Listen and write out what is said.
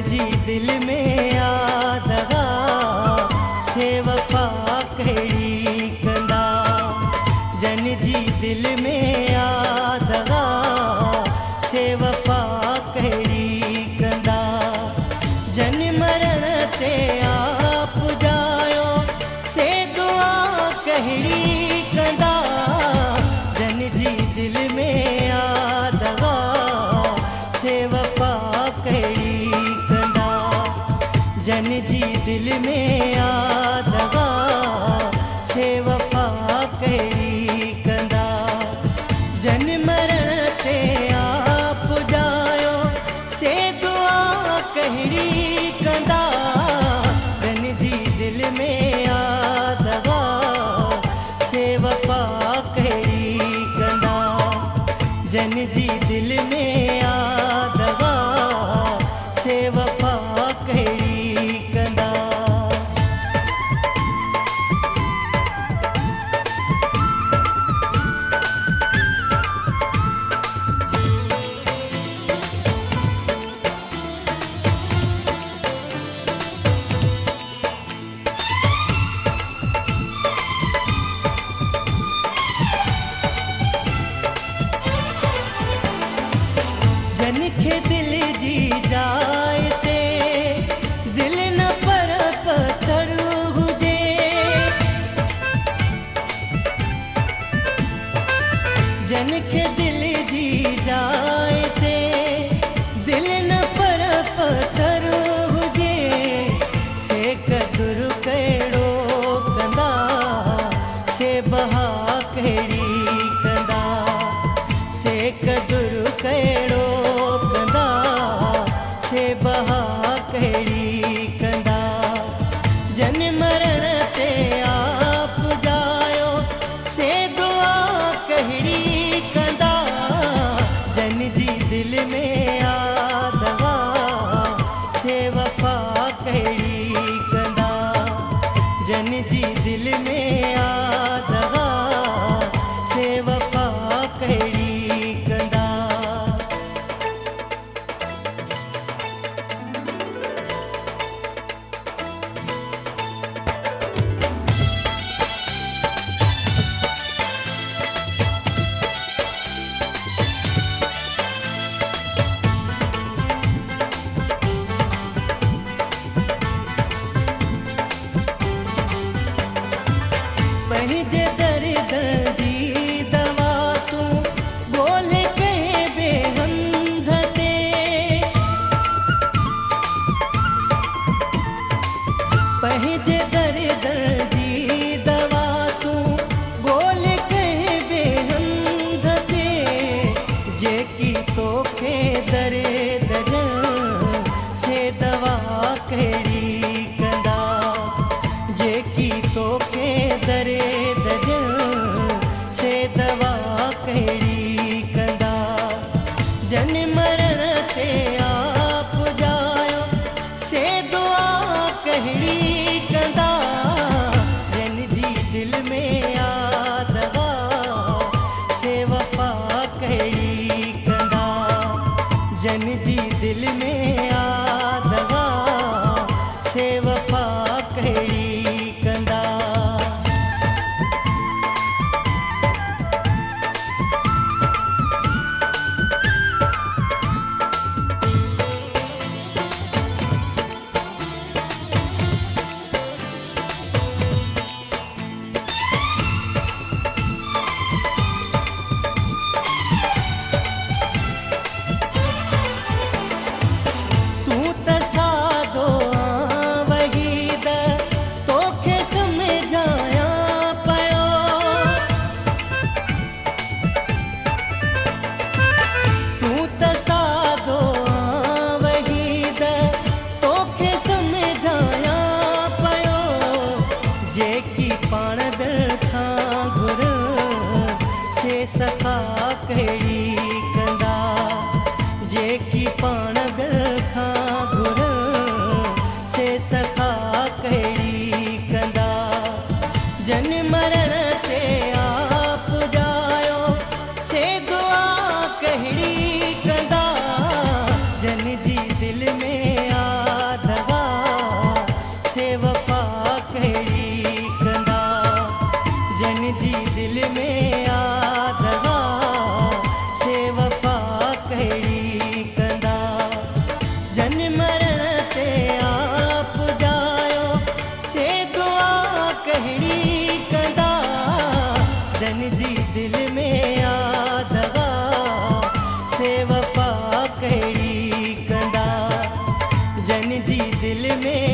जी दिल में आदगा से वफा कहिड़ी कंदा। जन जी दिल में आदगा से वफा कहिड़ी कंदा। जन मरण ते आप जायो से दुआ कहिड़ी कंदा। जन जी दिल में आदगा से वफा कहिड़ी कंदा। जन जी दिल में आदगा से वफा कहिड़ी कंदा। जन मरण ते आप जायो से दुआ कहिड़ी कंदा। जन जी दिल में आदगा से वफा कहिड़ी कंदा। जन जी दिल में आदगा से वफा कहिड़ी कंदा। जन खे दिल जी जाए ते दिल न पर पत्थर हुजे। जन खे दिल जी जाए ते दिल न पर पत्थर हुजे। से कदुर कहिड़ो कंदा से बहा कहिड़ी कंदा। से कदुर कहिड़ो कंदा से बहा कहिड़ी कंदा। जन मरण ते आप जायो से दुआ कहिड़ी कंदा। जन जी दिल में आदगा से वफा कहिड़ी कंदा। जन जी दिल में आदगा से वफा कहिड़ी कंदा। पंहिंजे दर्द जी दवा तूं ॻोल्हे कंहिं बेहंध ते। पंहिंजे दर्द जी दवा तूं ॻोल्हे कंहिं बेहंध ते। जेकी तोखे दरे दजण से दवा कहिड़ी कंदा। जेकी तोखे दरे दजण से दवा कहिड़ी कंदा। जन मरण ते आप जायो से दुआ कहिड़ी कंदा। जन जी दिल में आदगा से वफा कहिड़ी कंदा। जन जी दिल में आदगा से वफा कहिड़ी कंदा। तूं त सादो वहीद तोखे समझाया पयो। तूं त सादो वहीद तोखे समझाया पयो। जेकी पाण दिल खां घुर से सफ़ा कहिड़ी कंदा। जेकी पाण दिल खां घुर से सफ़ा कहिड़ी कंदा। जन मरण ते आप जायो से दुआ कहिड़ी कंदा। जन जी दिल में कहिड़ी कंदा जन जी दिल में